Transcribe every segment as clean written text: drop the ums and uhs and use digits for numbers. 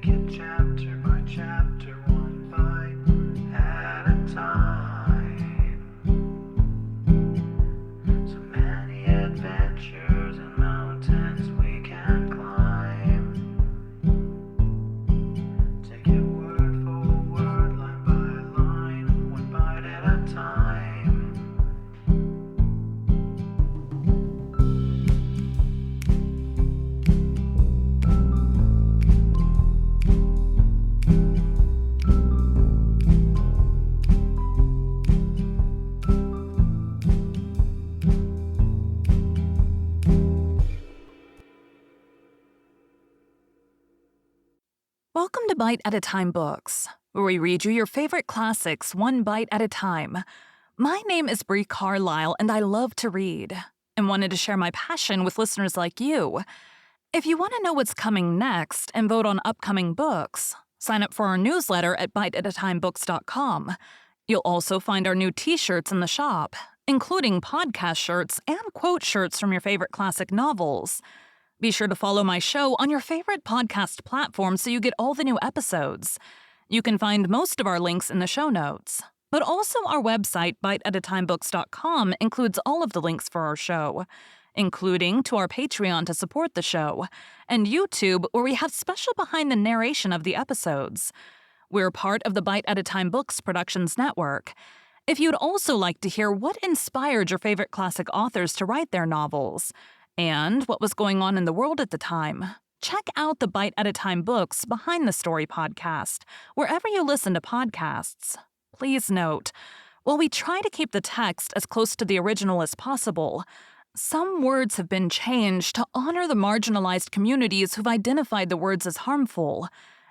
it chapter by chapter, one bite at a time. So many adventures and mountains we can climb. Take it word for word, line by line, one bite at a time. Welcome to Bite at a Time Books, where we read you your favorite classics one bite at a time. My name is Bree Carlile, and I love to read, and wanted to share my passion with listeners like you. If you want to know what's coming next and vote on upcoming books, sign up for our newsletter at biteatatimebooks.com. You'll also find our new t-shirts in the shop, including podcast shirts and quote shirts from your favorite classic novels. Be sure to follow my show on your favorite podcast platform so you get all the new episodes. You can find most of our links in the show notes. But also our website, biteatatimebooks.com, includes all of the links for our show, including to our Patreon to support the show, and YouTube, where we have special behind the narration of the episodes. We're part of the Bite at a Time Books Productions Network. If you'd also like to hear what inspired your favorite classic authors to write their novels, and what was going on in the world at the time, check out the Bite at a Time Books Behind the Story podcast, wherever you listen to podcasts. Please note, while we try to keep the text as close to the original as possible, some words have been changed to honor the marginalized communities who've identified the words as harmful,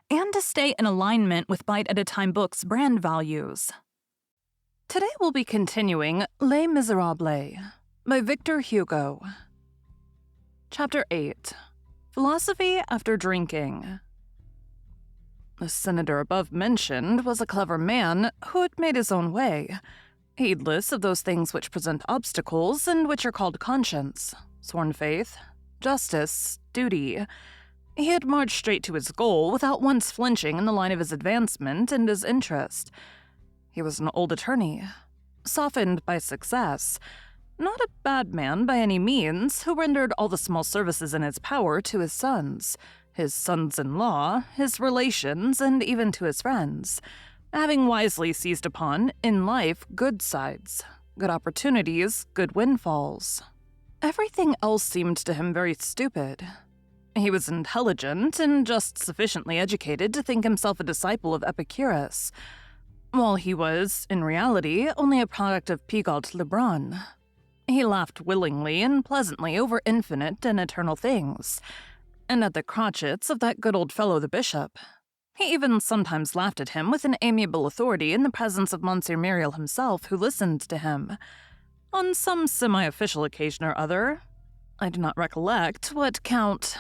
and to stay in alignment with Bite at a Time Books' brand values. Today we'll be continuing Les Miserables by Victor Hugo. Chapter 8. Philosophy After Drinking. The senator above mentioned was a clever man who had made his own way, heedless of those things which present obstacles and which are called conscience, sworn faith, justice, duty. He had marched straight to his goal without once flinching in the line of his advancement and his interest. He was an old attorney, softened by success, not a bad man by any means, who rendered all the small services in his power to his sons-in-law, his relations, and even to his friends, having wisely seized upon, in life, good sides, good opportunities, good windfalls. Everything else seemed to him very stupid. He was intelligent and just sufficiently educated to think himself a disciple of Epicurus, while he was, in reality, only a product of Pigault Lebrun. He laughed willingly and pleasantly over infinite and eternal things, and at the crotchets of that good old fellow the bishop. He even sometimes laughed at him with an amiable authority in the presence of Monsieur Myriel himself, who listened to him. On some semi-official occasion or other, I do not recollect what Count,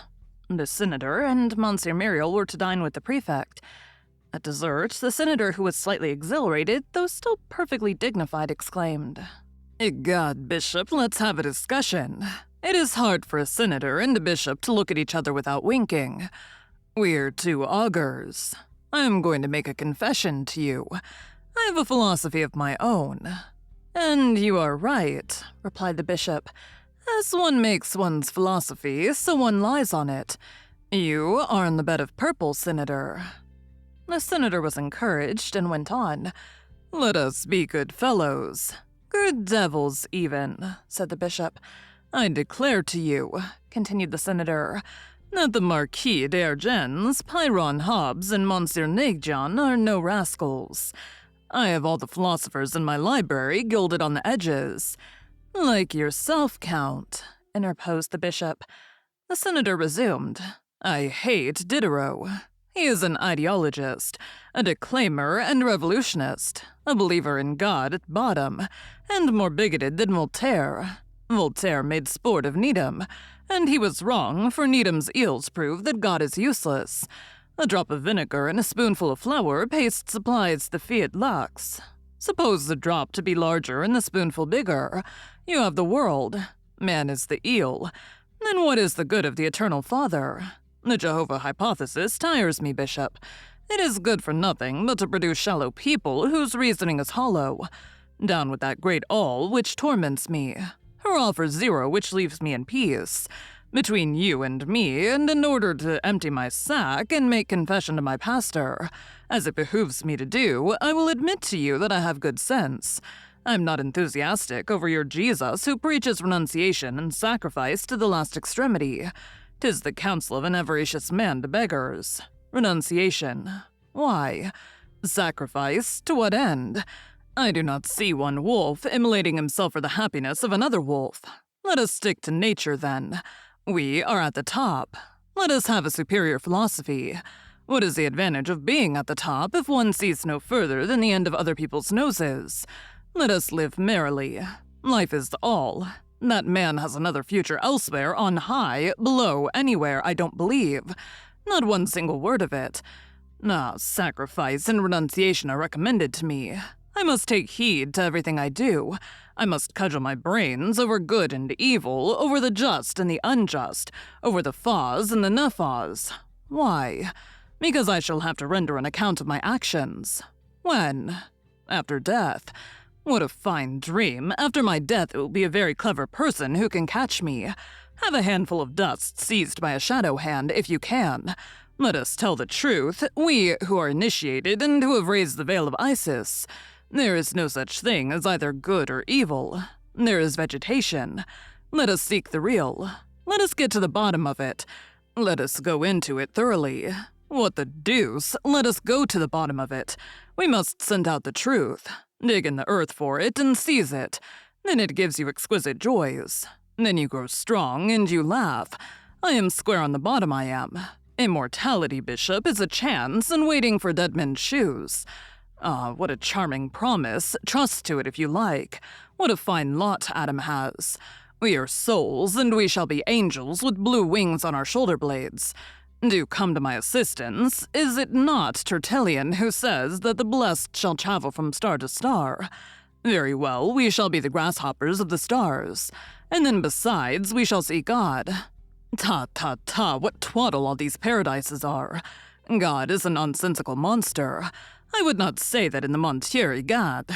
the senator, and Monsieur Myriel were to dine with the prefect. At dessert, the senator, who was slightly exhilarated, though still perfectly dignified, exclaimed, "Egad, Bishop, let's have a discussion. It is hard for a senator and a bishop to look at each other without winking. We're two augurs. I am going to make a confession to you. I have a philosophy of my own." "And you are right," replied the bishop. "As one makes one's philosophy, so one lies on it. You are in the bed of purple, Senator." The senator was encouraged and went on. "Let us be good fellows. Good devils, even," said the bishop. "I declare to you," continued the senator, "that the Marquis d'Argens, Pyrrhon Hobbes, and Monsieur Nagyon are no rascals. I have all the philosophers in my library gilded on the edges." "Like yourself, Count," interposed the bishop. The senator resumed. "I hate Diderot. He is an ideologist, a declaimer and revolutionist, a believer in God at bottom, and more bigoted than Voltaire. Voltaire made sport of Needham, and he was wrong, for Needham's eels prove that God is useless. A drop of vinegar and a spoonful of flour paste supplies the fiat lux. Suppose the drop to be larger and the spoonful bigger. You have the world. Man is the eel. Then what is the good of the Eternal Father? The Jehovah hypothesis tires me, Bishop. It is good for nothing but to produce shallow people whose reasoning is hollow. Down with that great all which torments me. Hurrah for zero which leaves me in peace. Between you and me, and in order to empty my sack and make confession to my pastor, as it behooves me to do, I will admit to you that I have good sense. I'm not enthusiastic over your Jesus who preaches renunciation and sacrifice to the last extremity. 'Tis the counsel of an avaricious man to beggars. Renunciation. Why? Sacrifice? To what end? I do not see one wolf immolating himself for the happiness of another wolf. Let us stick to nature, then. We are at the top. Let us have a superior philosophy. What is the advantage of being at the top if one sees no further than the end of other people's noses? Let us live merrily. Life is all. That man has another future elsewhere, on high, below, anywhere, I don't believe. Not one single word of it. Sacrifice and renunciation are recommended to me. I must take heed to everything I do. I must cudgel my brains over good and evil, over the just and the unjust, over the fas and the nefas. Why? Because I shall have to render an account of my actions. When? After death. What a fine dream. After my death it will be a very clever person who can catch me. Have a handful of dust seized by a shadow hand if you can. Let us tell the truth, we who are initiated and who have raised the veil of Isis. There is no such thing as either good or evil. There is vegetation. Let us seek the real. Let us get to the bottom of it. Let us go into it thoroughly. What the deuce? Let us go to the bottom of it. We must scent out the truth. Dig in the earth for it and seize it. Then it gives you exquisite joys. Then you grow strong and you laugh. I am square on the bottom, I am. Immortality, Bishop, is a chance and waiting for dead men's shoes. What a charming promise. Trust to it if you like. What a fine lot Adam has. We are souls, and we shall be angels with blue wings on our shoulder blades. Do come to my assistance. Is it not Tertullian who says that the blessed shall travel from star to star? Very well, we shall be the grasshoppers of the stars. And then besides, we shall see God. Ta, what twaddle all these paradises are. God is a nonsensical monster. I would not say that in the Montieri God,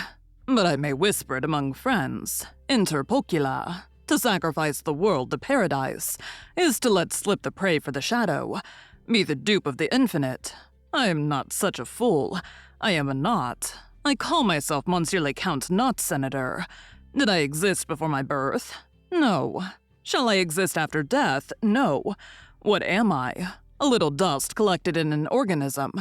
but I may whisper it among friends. Inter pocula. To sacrifice the world to paradise is to let slip the prey for the shadow, be the dupe of the infinite. I am not such a fool. I am a not. I call myself Monsieur le Count Not Senator. Did I exist before my birth? No. Shall I exist after death? No. What am I? A little dust collected in an organism.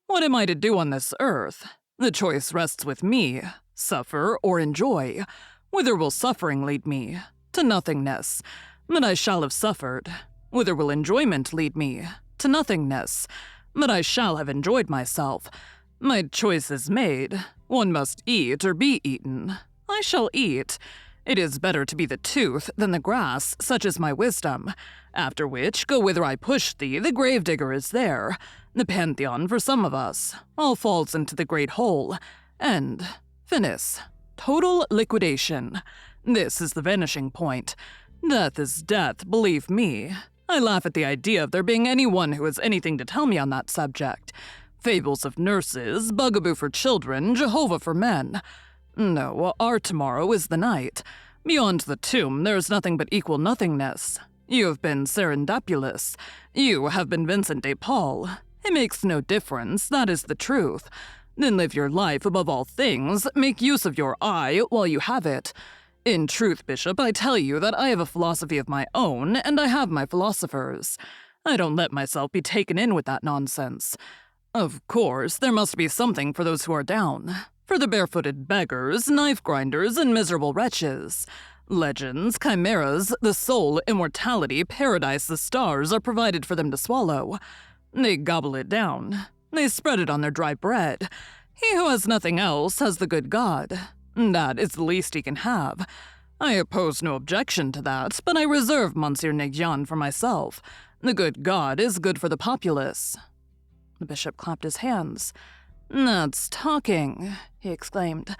What am I to do on this earth? The choice rests with me. Suffer or enjoy. Whither will suffering lead me? To nothingness. But I shall have suffered. Whither will enjoyment lead me? To nothingness. But I shall have enjoyed myself. My choice is made. One must eat or be eaten. I shall eat. It is better to be the tooth than the grass, such is my wisdom. After which, go whither I push thee, the gravedigger is there. The pantheon for some of us. All falls into the great hole. End. Finis. Total liquidation. This is the vanishing point. Death is death, believe me. I laugh at the idea of there being anyone who has anything to tell me on that subject. Fables of nurses, bugaboo for children, Jehovah for men. No, our tomorrow is the night. Beyond the tomb, there is nothing but equal nothingness. You have been serendipulous. You have been Vincent de Paul. It makes no difference, that is the truth. Then live your life above all things, make use of your eye while you have it. In truth, Bishop, I tell you that I have a philosophy of my own, and I have my philosophers. I don't let myself be taken in with that nonsense. Of course, there must be something for those who are down. For the barefooted beggars, knife-grinders, and miserable wretches. Legends, chimeras, the soul, immortality, paradise, the stars are provided for them to swallow. They gobble it down. They spread it on their dry bread. He who has nothing else has the good God. That is the least he can have. I oppose no objection to that, but I reserve Monsieur Negyan for myself. The good God is good for the populace. The bishop clapped his hands. That's talking, he exclaimed.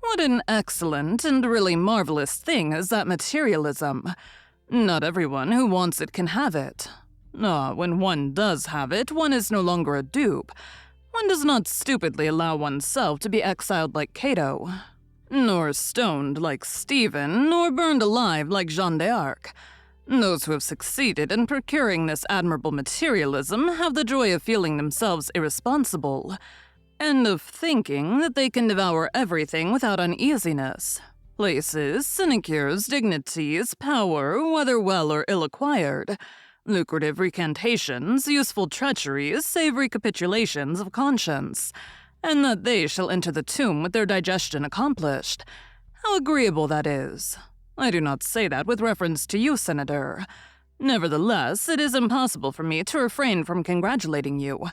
What an excellent and really marvelous thing is that materialism. Not everyone who wants it can have it. When one does have it, one is no longer a dupe. One does not stupidly allow oneself to be exiled like Cato, nor stoned like Stephen, nor burned alive like Jeanne d'Arc. Those who have succeeded in procuring this admirable materialism have the joy of feeling themselves irresponsible, and of thinking that they can devour everything without uneasiness. Places, sinecures, dignities, power, whether well or ill acquired, lucrative recantations, useful treacheries, savory capitulations of conscience, and that they shall enter the tomb with their digestion accomplished. How agreeable that is! I do not say that with reference to you, Senator. Nevertheless, it is impossible for me to refrain from congratulating you.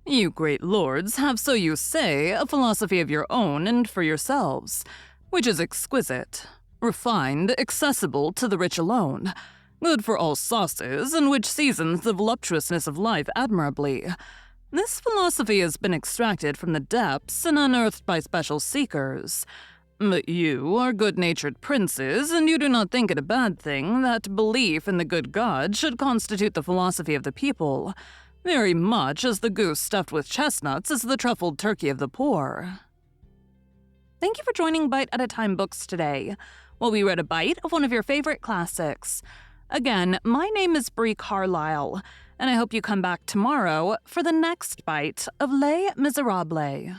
You great lords have, so you say, a philosophy of your own and for yourselves, which is exquisite, refined, accessible to the rich alone, good for all sauces, and which seasons the voluptuousness of life admirably. This philosophy has been extracted from the depths and unearthed by special seekers. But you are good-natured princes, and you do not think it a bad thing that belief in the good God should constitute the philosophy of the people, very much as the goose stuffed with chestnuts is the truffled turkey of the poor. Thank you for joining Bite at a Time Books today, while we read a bite of one of your favorite classics. Again, my name is Bree Carlile, and I hope you come back tomorrow for the next bite of Les Miserables.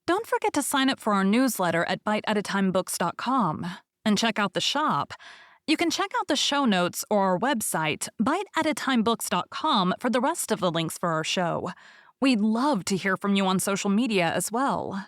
Don't forget to sign up for our newsletter at biteatatimebooks.com and check out the shop. You can check out the show notes or our website, biteatatimebooks.com, for the rest of the links for our show. We'd love to hear from you on social media as well.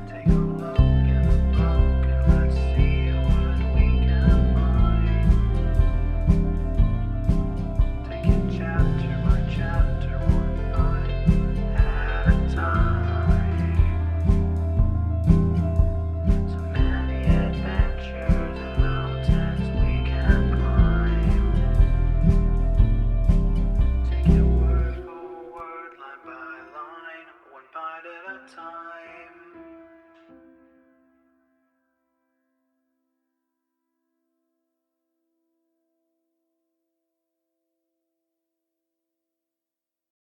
Take a look in the book and let's see what we can find. Take it chapter by chapter, one bite at a time. So many adventures and mountains we can climb. Take it word for word, line by line, one bite at a time.